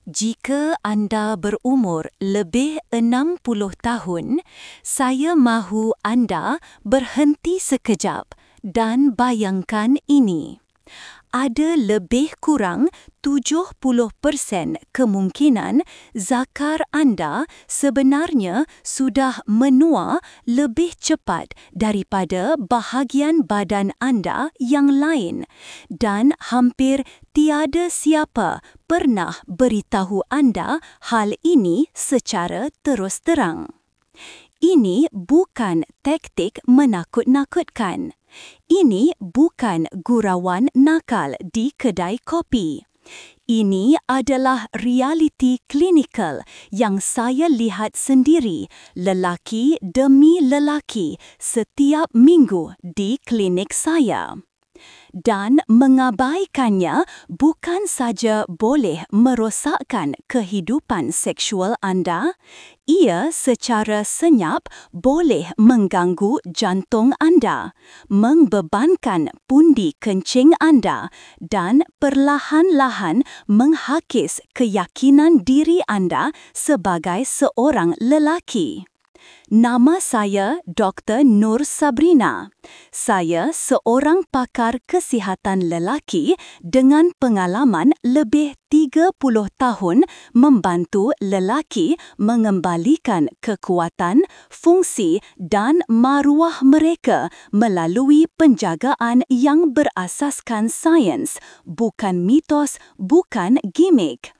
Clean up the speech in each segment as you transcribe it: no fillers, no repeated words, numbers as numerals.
Jika anda berumur lebih 60 tahun, saya mahu anda berhenti sekejap dan bayangkan ini. Ada lebih kurang 70% kemungkinan zakar anda sebenarnya sudah menua lebih cepat daripada bahagian badan anda yang lain dan hampir tiada siapa pernah beritahu anda hal ini secara terus terang. Ini bukan taktik menakut-nakutkan. Ini bukan gurauan nakal di kedai kopi. Ini adalah realiti klinikal yang saya lihat sendiri, lelaki demi lelaki, setiap minggu di klinik saya. Dan mengabaikannya bukan saja boleh merosakkan kehidupan seksual anda, ia secara senyap boleh mengganggu jantung anda, membebankan pundi kencing anda dan perlahan-lahan menghakis keyakinan diri anda sebagai seorang lelaki. Nama saya Dr. Nur Sabrina. Saya seorang pakar kesihatan lelaki dengan pengalaman lebih 30 tahun membantu lelaki mengembalikan kekuatan, fungsi dan maruah mereka melalui penjagaan yang berasaskan sains, bukan mitos, bukan gimmick.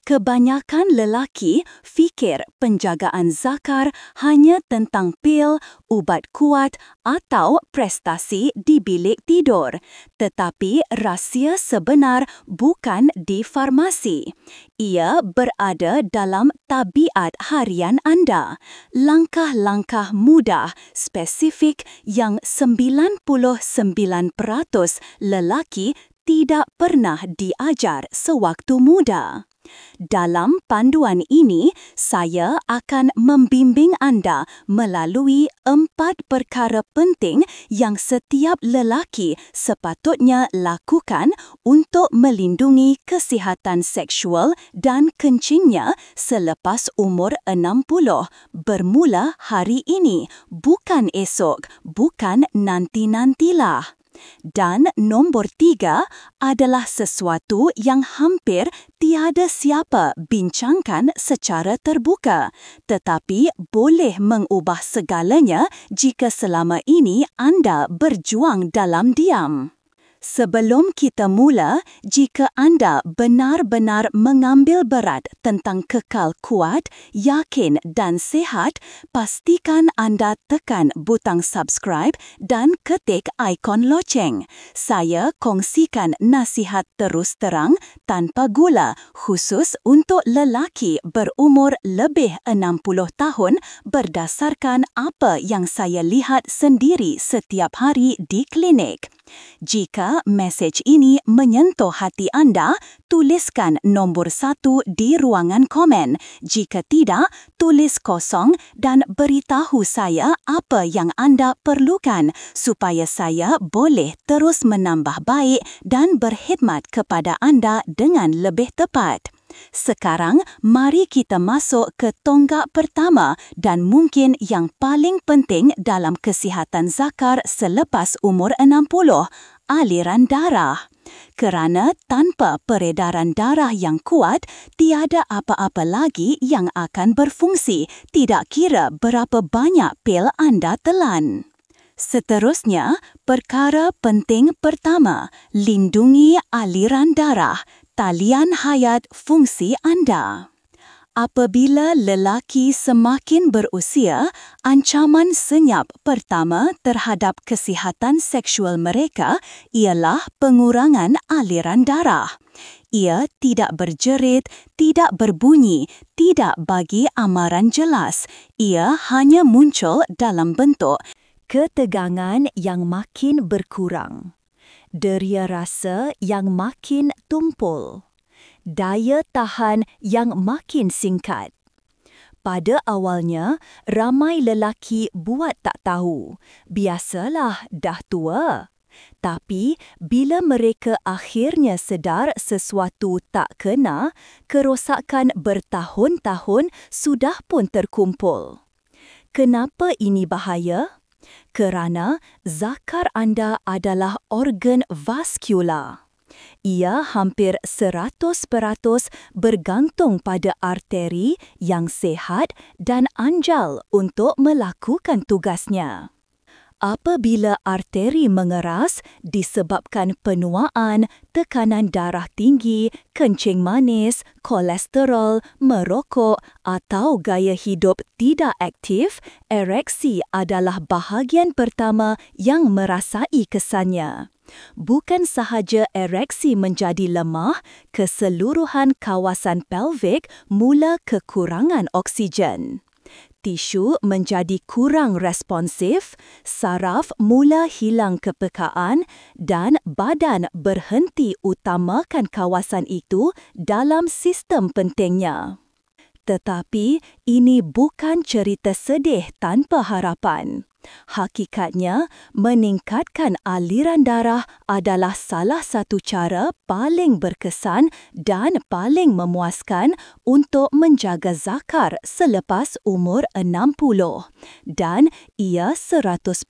Kebanyakan lelaki fikir penjagaan zakar hanya tentang pil, ubat kuat atau prestasi di bilik tidur. Tetapi rahsia sebenar bukan di farmasi. Ia berada dalam tabiat harian anda. Langkah-langkah mudah, spesifik yang 99% lelaki tidak pernah diajar sewaktu muda. Dalam panduan ini, saya akan membimbing anda melalui 4 perkara penting yang setiap lelaki sepatutnya lakukan untuk melindungi kesihatan seksual dan kencingnya selepas umur 60, bermula hari ini, bukan esok, bukan nanti-nantilah. Dan nombor 3 adalah sesuatu yang hampir tiada siapa bincangkan secara terbuka, tetapi boleh mengubah segalanya jika selama ini anda berjuang dalam diam. Sebelum kita mula, jika anda benar-benar mengambil berat tentang kekal kuat, yakin dan sihat, pastikan anda tekan butang subscribe dan ketik ikon loceng. Saya kongsikan nasihat terus terang tanpa gula, khusus untuk lelaki berumur lebih 60 tahun berdasarkan apa yang saya lihat sendiri setiap hari di klinik. Jika mesej ini menyentuh hati anda, tuliskan nombor 1 di ruangan komen. Jika tidak, tulis kosong dan beritahu saya apa yang anda perlukan supaya saya boleh terus menambah baik dan berkhidmat kepada anda dengan lebih tepat. Sekarang, mari kita masuk ke tonggak pertama dan mungkin yang paling penting dalam kesihatan zakar selepas umur 60, aliran darah. Kerana tanpa peredaran darah yang kuat, tiada apa-apa lagi yang akan berfungsi, tidak kira berapa banyak pil anda telan. Seterusnya, perkara penting pertama, lindungi aliran darah. Talian hayat fungsi anda. Apabila lelaki semakin berusia, ancaman senyap pertama terhadap kesihatan seksual mereka ialah pengurangan aliran darah. Ia tidak berjerit, tidak berbunyi, tidak bagi amaran jelas. Ia hanya muncul dalam bentuk ketegangan yang makin berkurang, deria rasa yang makin tumpul, daya tahan yang makin singkat. Pada awalnya, ramai lelaki buat tak tahu. Biasalah, dah tua. Tapi bila mereka akhirnya sedar sesuatu tak kena, kerosakan bertahun-tahun sudah pun terkumpul. Kenapa ini bahaya? Kerana zakar anda adalah organ vaskular. Ia hampir 100% bergantung pada arteri yang sihat dan anjal untuk melakukan tugasnya. Apabila arteri mengeras disebabkan penuaan, tekanan darah tinggi, kencing manis, kolesterol, merokok atau gaya hidup tidak aktif, ereksi adalah bahagian pertama yang merasai kesannya. Bukan sahaja ereksi menjadi lemah, keseluruhan kawasan pelvik mula kekurangan oksigen. Tisu menjadi kurang responsif, saraf mula hilang kepekaan dan badan berhenti utamakan kawasan itu dalam sistem pentingnya. Tetapi ini bukan cerita sedih tanpa harapan. Hakikatnya, meningkatkan aliran darah adalah salah satu cara paling berkesan dan paling memuaskan untuk menjaga zakar selepas umur 60 dan ia 100%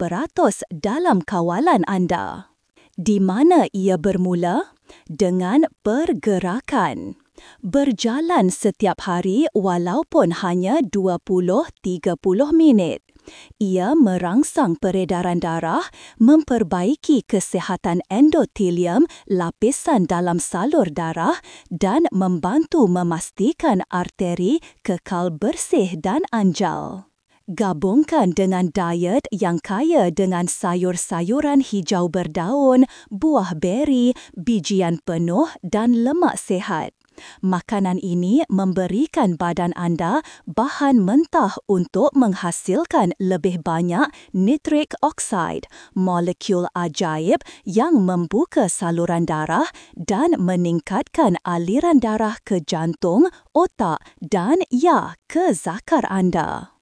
dalam kawalan anda. Di mana ia bermula? Dengan pergerakan. Berjalan setiap hari walaupun hanya 20-30 minit. Ia merangsang peredaran darah, memperbaiki kesihatan endotelium, lapisan dalam salur darah dan membantu memastikan arteri kekal bersih dan anjal. Gabungkan dengan diet yang kaya dengan sayur-sayuran hijau berdaun, buah beri, bijian penuh dan lemak sihat. Makanan ini memberikan badan anda bahan mentah untuk menghasilkan lebih banyak nitric oxide, molekul ajaib yang membuka saluran darah dan meningkatkan aliran darah ke jantung, otak dan ke zakar anda.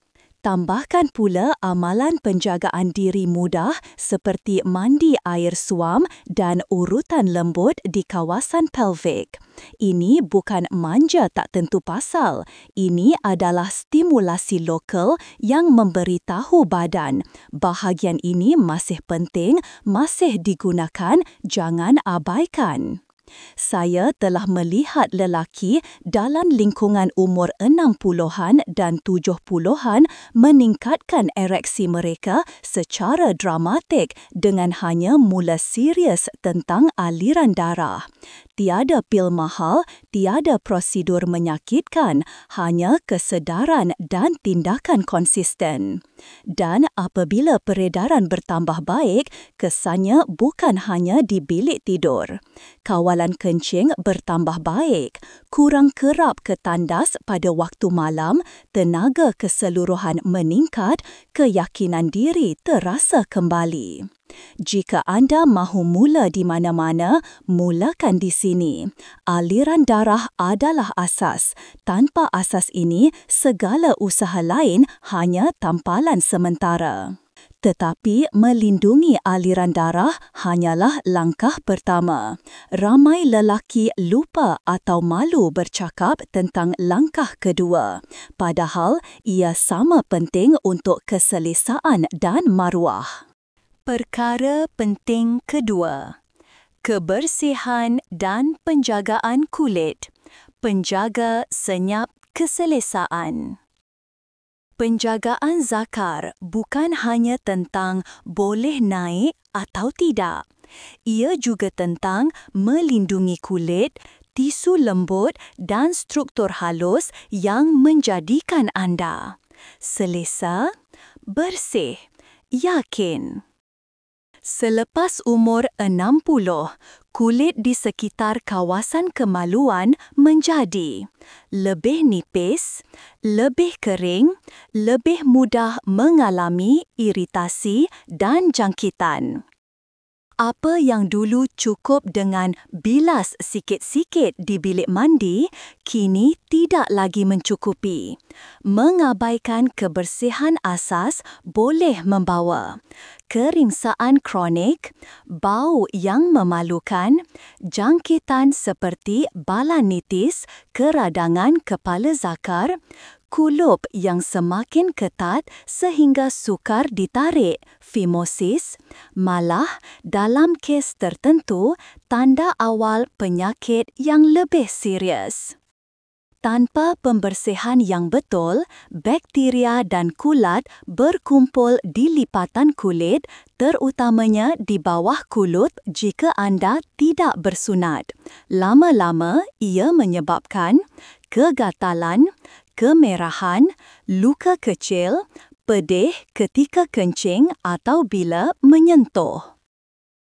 Tambahkan pula amalan penjagaan diri mudah seperti mandi air suam dan urutan lembut di kawasan pelvik. Ini bukan manja tak tentu pasal. Ini adalah stimulasi lokal yang memberitahu badan. Bahagian ini masih penting, masih digunakan, jangan abaikan. Saya telah melihat lelaki dalam lingkungan umur 60-an dan 70-an meningkatkan ereksi mereka secara dramatik dengan hanya mula serius tentang aliran darah. Tiada pil mahal, tiada prosedur menyakitkan, hanya kesedaran dan tindakan konsisten. Dan apabila peredaran bertambah baik, kesannya bukan hanya di bilik tidur. Kawalan kencing bertambah baik, kurang kerap ke tandas pada waktu malam, tenaga keseluruhan meningkat, keyakinan diri terasa kembali. Jika anda mahu mula di mana-mana, mulakan di sini. Aliran darah adalah asas. Tanpa asas ini, segala usaha lain hanya tampalan sementara. Tetapi melindungi aliran darah hanyalah langkah pertama. Ramai lelaki lupa atau malu bercakap tentang langkah kedua. Padahal ia sama penting untuk keselesaan dan maruah. Perkara penting kedua, kebersihan dan penjagaan kulit. Penjaga senyap keselesaan. Penjagaan zakar bukan hanya tentang boleh naik atau tidak. Ia juga tentang melindungi kulit, tisu lembut dan struktur halus yang menjadikan anda selesa, bersih, yakin. Selepas umur 60, kulit di sekitar kawasan kemaluan menjadi lebih nipis, lebih kering, lebih mudah mengalami iritasi dan jangkitan. Apa yang dulu cukup dengan bilas sikit-sikit di bilik mandi, kini tidak. tidak lagi mencukupi. Mengabaikan kebersihan asas boleh membawa keringsaan kronik, bau yang memalukan, jangkitan seperti balanitis, keradangan kepala zakar, kulup yang semakin ketat sehingga sukar ditarik, fimosis, malah dalam kes tertentu tanda awal penyakit yang lebih serius. Tanpa pembersihan yang betul, bakteria dan kulat berkumpul di lipatan kulit, terutamanya di bawah kulut jika anda tidak bersunat. Lama-lama, ia menyebabkan kegatalan, kemerahan, luka kecil, pedih ketika kencing atau bila menyentuh.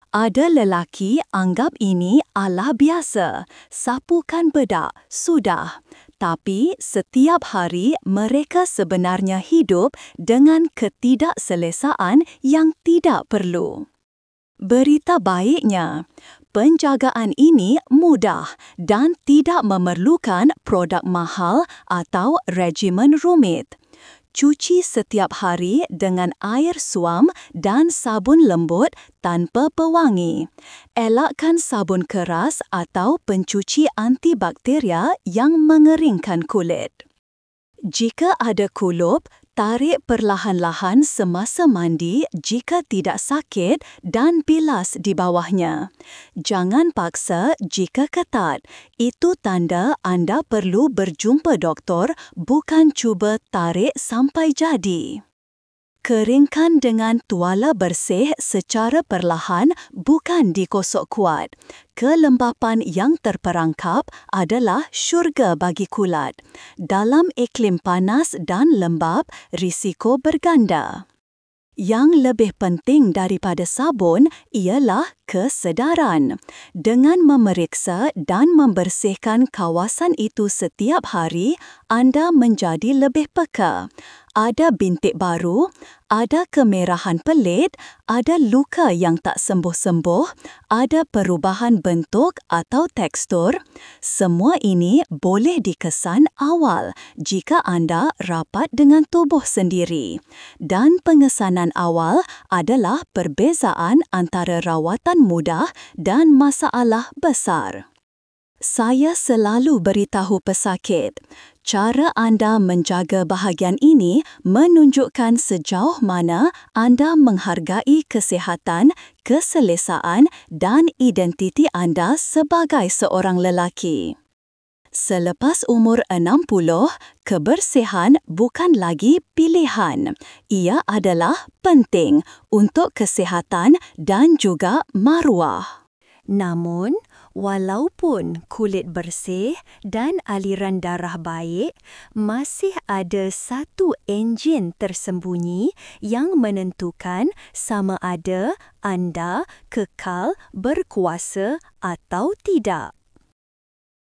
Ada lelaki anggap ini adalah biasa, sapukan bedak, sudah. Tapi setiap hari mereka sebenarnya hidup dengan ketidakselesaan yang tidak perlu. Berita baiknya, penjagaan ini mudah dan tidak memerlukan produk mahal atau regimen rumit. Cuci setiap hari dengan air suam dan sabun lembut tanpa pewangi. Elakkan sabun keras atau pencuci antibakteria yang mengeringkan kulit. Jika ada kulup, tarik perlahan-lahan semasa mandi jika tidak sakit dan bilas di bawahnya. Jangan paksa jika ketat. Itu tanda anda perlu berjumpa doktor, bukan cuba tarik sampai jadi. Keringkan dengan tuala bersih secara perlahan, bukan dikosok kuat. Kelembapan yang terperangkap adalah syurga bagi kulat. Dalam iklim panas dan lembap, risiko berganda. Yang lebih penting daripada sabun ialah kesedaran. Dengan memeriksa dan membersihkan kawasan itu setiap hari, anda menjadi lebih peka. Ada bintik baru, ada kemerahan pelit, ada luka yang tak sembuh-sembuh, ada perubahan bentuk atau tekstur. Semua ini boleh dikesan awal jika anda rapat dengan tubuh sendiri. Dan pengesanan awal adalah perbezaan antara rawatan mudah dan masalah besar. Saya selalu beritahu pesakit, cara anda menjaga bahagian ini menunjukkan sejauh mana anda menghargai kesihatan, keselesaan dan identiti anda sebagai seorang lelaki. Selepas umur 60, kebersihan bukan lagi pilihan. Ia adalah penting untuk kesihatan dan juga maruah. Namun, walaupun kulit bersih dan aliran darah baik, masih ada satu enjin tersembunyi yang menentukan sama ada anda kekal berkuasa atau tidak.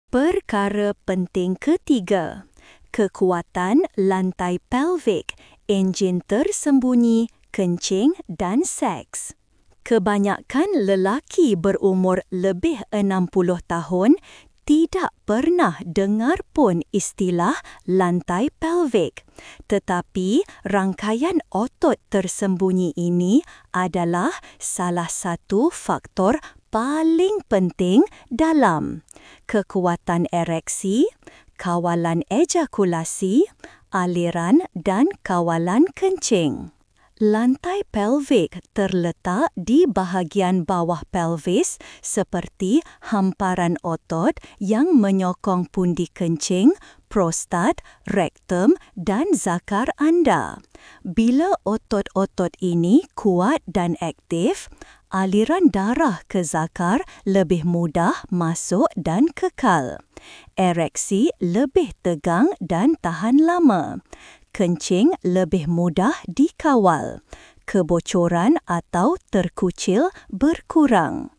Perkara penting ketiga, kekuatan lantai pelvik, enjin tersembunyi, kencing dan seks. Kebanyakan lelaki berumur lebih 60 tahun tidak pernah dengar pun istilah lantai pelvik. Tetapi rangkaian otot tersembunyi ini adalah salah satu faktor paling penting dalam kekuatan ereksi, kawalan ejakulasi, aliran dan kawalan kencing. Lantai pelvik terletak di bahagian bawah pelvis seperti hamparan otot yang menyokong pundi kencing, prostat, rektum dan zakar anda. Bila otot-otot ini kuat dan aktif, aliran darah ke zakar lebih mudah masuk dan kekal. Ereksi lebih tegang dan tahan lama. Kencing lebih mudah dikawal. Kebocoran atau terkucil berkurang.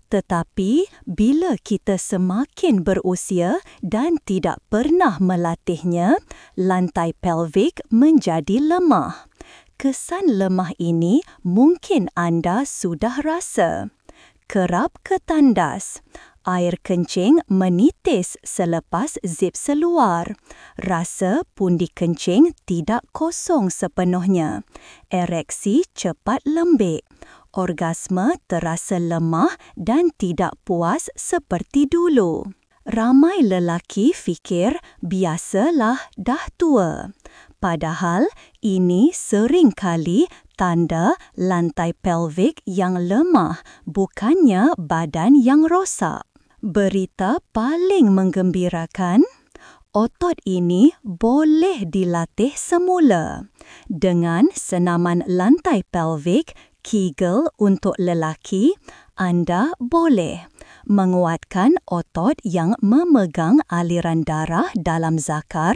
Tetapi bila kita semakin berusia dan tidak pernah melatihnya, lantai pelvik menjadi lemah. Kesan lemah ini mungkin anda sudah rasa. Kerap ke tandas. Air kencing menitis selepas zip seluar. Rasa pundi kencing tidak kosong sepenuhnya. Ereksi cepat lembik. Orgasme terasa lemah dan tidak puas seperti dulu. Ramai lelaki fikir biasalah dah tua. Padahal ini sering kali tanda lantai pelvik yang lemah, bukannya badan yang rosak. Berita paling menggembirakan, otot ini boleh dilatih semula. Dengan senaman lantai pelvik, Kegel untuk lelaki, anda boleh menguatkan otot yang memegang aliran darah dalam zakar,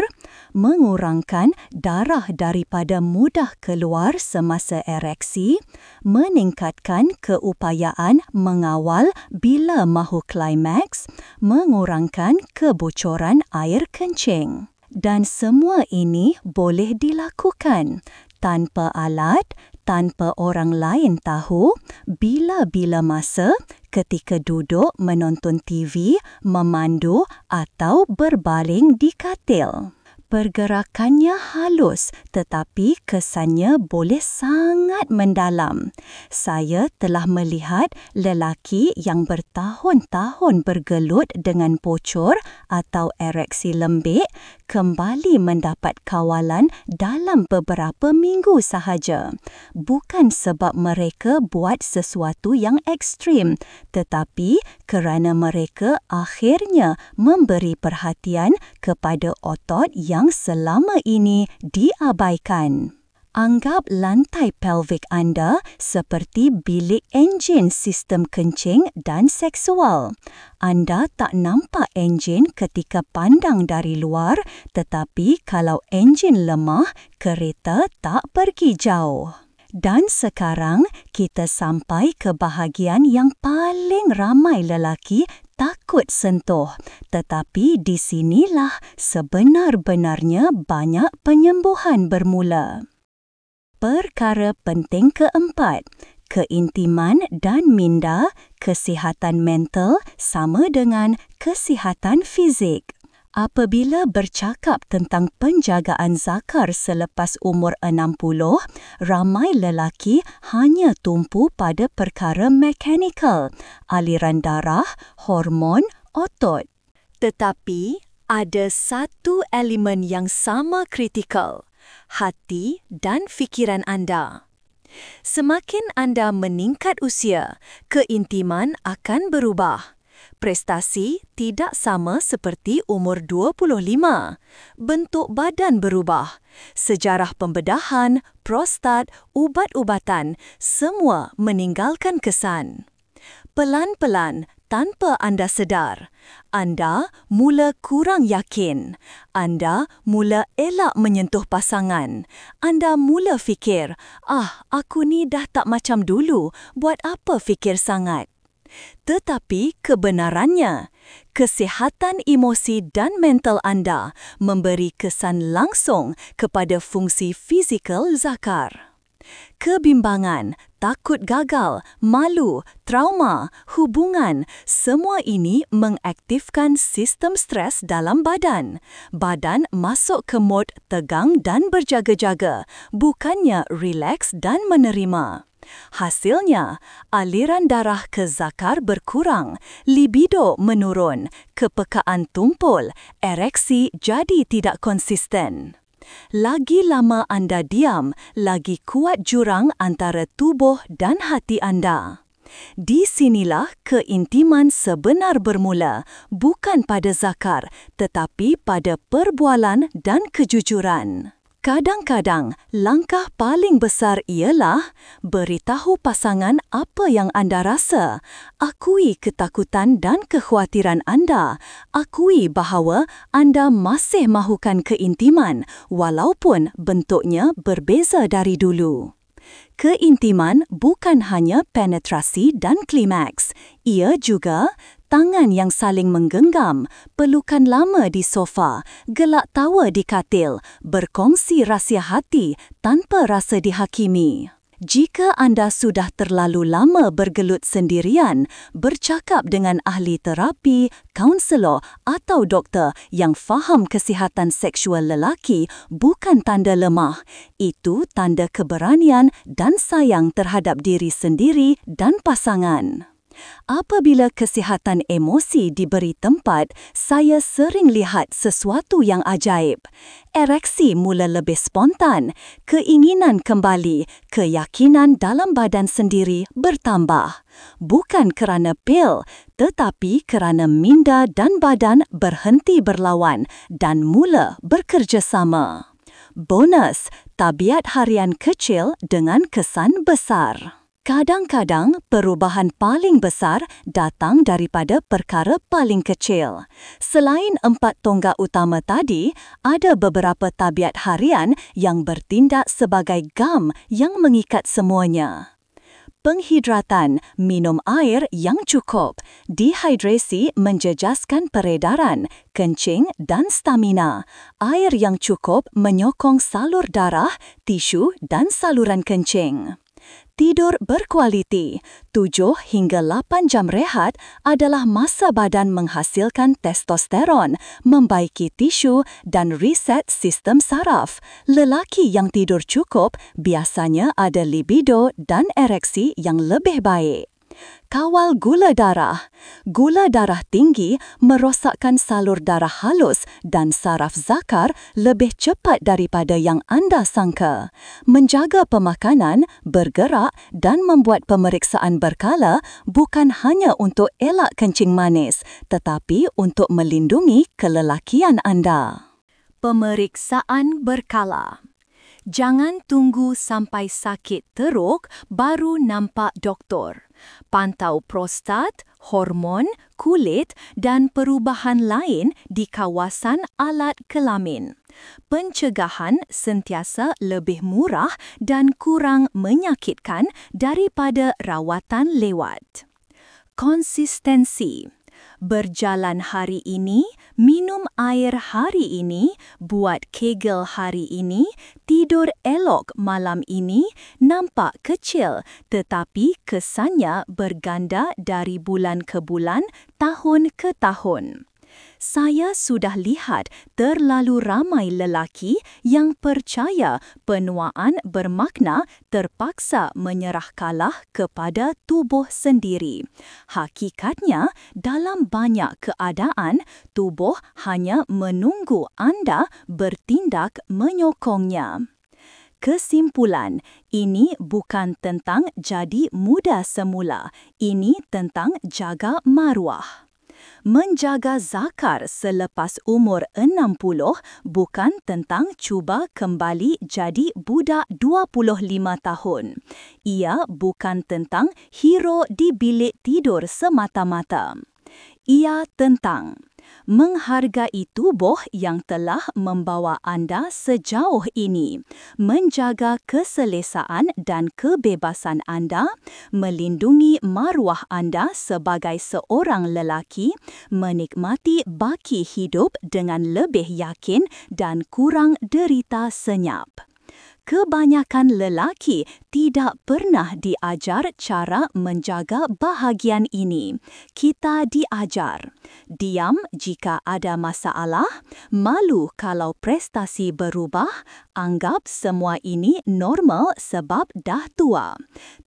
mengurangkan darah daripada mudah keluar semasa ereksi, meningkatkan keupayaan mengawal bila mahu klimaks, mengurangkan kebocoran air kencing. Dan semua ini boleh dilakukan tanpa alat, tanpa orang lain tahu, bila-bila masa ketika duduk menonton TV, memandu atau berbaring di katil. Pergerakannya halus tetapi kesannya boleh sangat mendalam. Saya telah melihat lelaki yang bertahun-tahun bergelut dengan bocor atau ereksi lembik kembali mendapat kawalan dalam beberapa minggu sahaja. Bukan sebab mereka buat sesuatu yang ekstrim, tetapi kerana mereka akhirnya memberi perhatian kepada otot yang selama ini diabaikan. Anggap lantai pelvik anda seperti bilik enjin sistem kencing dan seksual. Anda tak nampak enjin ketika pandang dari luar, tetapi kalau enjin lemah, kereta tak pergi jauh. Dan sekarang kita sampai ke bahagian yang paling ramai lelaki takut sentuh. Tetapi di sinilah sebenar-benarnya banyak penyembuhan bermula. Perkara penting keempat, keintiman dan minda, kesihatan mental sama dengan kesihatan fizik. Apabila bercakap tentang penjagaan zakar selepas umur 60, ramai lelaki hanya tumpu pada perkara mekanikal, aliran darah, hormon, otot. Tetapi ada satu elemen yang sama kritikal, hati dan fikiran anda. Semakin anda meningkat usia, keintiman akan berubah. Prestasi tidak sama seperti umur 25. Bentuk badan berubah. Sejarah pembedahan, prostat, ubat-ubatan, semua meninggalkan kesan. Pelan-pelan, tanpa anda sedar, anda mula kurang yakin. Anda mula elak menyentuh pasangan. Anda mula fikir, aku ni dah tak macam dulu, buat apa fikir sangat? Tetapi kebenarannya, kesihatan emosi dan mental anda memberi kesan langsung kepada fungsi fizikal zakar. Kebimbangan, takut gagal, malu, trauma, hubungan, semua ini mengaktifkan sistem stres dalam badan. Badan masuk ke mod tegang dan berjaga-jaga, bukannya rileks dan menerima. Hasilnya, aliran darah ke zakar berkurang, libido menurun, kepekaan tumpul, ereksi jadi tidak konsisten. Lagi lama anda diam, lagi kuat jurang antara tubuh dan hati anda. Di sinilah keintiman sebenar bermula, bukan pada zakar, tetapi pada perbualan dan kejujuran. Kadang-kadang, langkah paling besar ialah beritahu pasangan apa yang anda rasa. Akui ketakutan dan kekhawatiran anda. Akui bahawa anda masih mahukan keintiman walaupun bentuknya berbeza dari dulu. Keintiman bukan hanya penetrasi dan klimaks. Ia juga tangan yang saling menggenggam, pelukan lama di sofa, gelak tawa di katil, berkongsi rahsia hati tanpa rasa dihakimi. Jika anda sudah terlalu lama bergelut sendirian, bercakap dengan ahli terapi, kaunselor atau doktor yang faham kesihatan seksual lelaki bukan tanda lemah. Itu tanda keberanian dan sayang terhadap diri sendiri dan pasangan. Apabila kesihatan emosi diberi tempat, saya sering lihat sesuatu yang ajaib. Ereksi mula lebih spontan, keinginan kembali, keyakinan dalam badan sendiri bertambah. Bukan kerana pil, tetapi kerana minda dan badan berhenti berlawan dan mula bekerjasama. Bonus, tabiat harian kecil dengan kesan besar. Kadang-kadang, perubahan paling besar datang daripada perkara paling kecil. Selain 4 tonggak utama tadi, ada beberapa tabiat harian yang bertindak sebagai gam yang mengikat semuanya. Penghidratan, minum air yang cukup. Dehidrasi menjejaskan peredaran, kencing dan stamina. Air yang cukup menyokong salur darah, tisu dan saluran kencing. Tidur berkualiti, 7 hingga 8 jam rehat adalah masa badan menghasilkan testosteron, membaiki tisu dan reset sistem saraf. Lelaki yang tidur cukup biasanya ada libido dan ereksi yang lebih baik. Kawal gula darah. Gula darah tinggi merosakkan salur darah halus dan saraf zakar lebih cepat daripada yang anda sangka. Menjaga pemakanan, bergerak dan membuat pemeriksaan berkala bukan hanya untuk elak kencing manis, tetapi untuk melindungi kelelakian anda. Pemeriksaan berkala. Jangan tunggu sampai sakit teruk baru nampak doktor. Pantau prostat, hormon, kulit dan perubahan lain di kawasan alat kelamin. Pencegahan sentiasa lebih murah dan kurang menyakitkan daripada rawatan lewat. Konsistensi. Berjalan hari ini, minum air hari ini, buat kegel hari ini, tidur elok malam ini, nampak kecil tetapi kesannya berganda dari bulan ke bulan, tahun ke tahun. Saya sudah lihat terlalu ramai lelaki yang percaya penuaan bermakna terpaksa menyerah kalah kepada tubuh sendiri. Hakikatnya, dalam banyak keadaan, tubuh hanya menunggu anda bertindak menyokongnya. Kesimpulan, ini bukan tentang jadi muda semula. Ini tentang jaga maruah. Menjaga zakar selepas umur 60 bukan tentang cuba kembali jadi budak 25 tahun. Ia bukan tentang hero di bilik tidur semata-mata. Ia tentang menghargai tubuh yang telah membawa anda sejauh ini, menjaga keselesaan dan kebebasan anda, melindungi maruah anda sebagai seorang lelaki, menikmati baki hidup dengan lebih yakin dan kurang derita senyap. Kebanyakan lelaki tidak pernah diajar cara menjaga bahagian ini. Kita diajar. Diam jika ada masalah, malu kalau prestasi berubah, anggap semua ini normal sebab dah tua.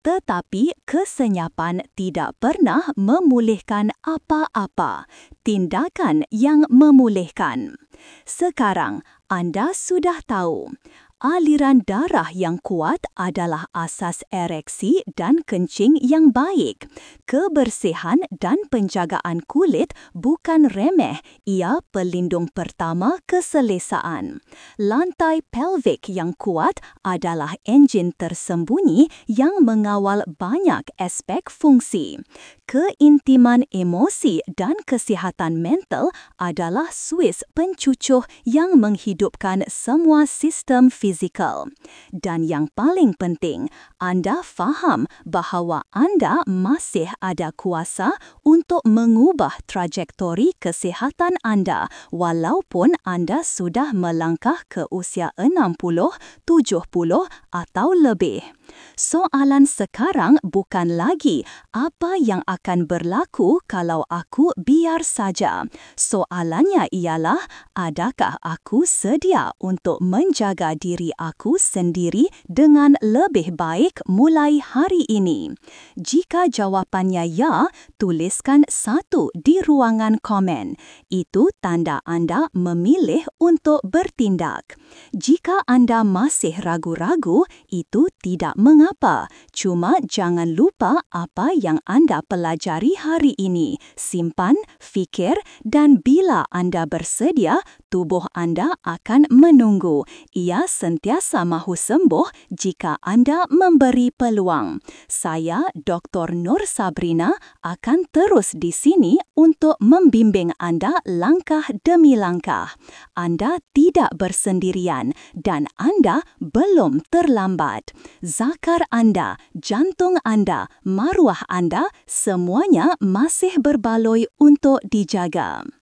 Tetapi kesenyapan tidak pernah memulihkan apa-apa. Tindakan yang memulihkan. Sekarang, anda sudah tahu. Aliran darah yang kuat adalah asas ereksi dan kencing yang baik. Kebersihan dan penjagaan kulit bukan remeh, ia pelindung pertama keselesaan. Lantai pelvik yang kuat adalah enjin tersembunyi yang mengawal banyak aspek fungsi. Keintiman emosi dan kesihatan mental adalah suis pencucuh yang menghidupkan semua sistem fizikal. Dan yang paling penting, anda faham bahawa anda masih ada kuasa untuk mengubah trajektori kesihatan anda walaupun anda sudah melangkah ke usia 60, 70 atau lebih. Soalan sekarang bukan lagi apa yang akan berlaku kalau aku biar saja. Soalannya ialah, adakah aku sedia untuk menjaga diri aku sendiri dengan lebih baik mulai hari ini? Jika jawapannya ya, tuliskan 1 di ruangan komen. Itu tanda anda memilih untuk bertindak. Jika anda masih ragu-ragu, itu tidak mengapa. Cuma jangan lupa apa yang anda pelajari hari ini. Simpan, fikir, dan bila anda bersedia, tubuh anda akan menunggu. Ia sentiasa mahu sembuh jika anda memberi peluang. Saya, Dr. Nur Sabrina, akan terus di sini untuk membimbing anda langkah demi langkah. Anda tidak bersendirian dan anda belum terlambat. Zakar anda, jantung anda, maruah anda, semuanya masih berbaloi untuk dijaga.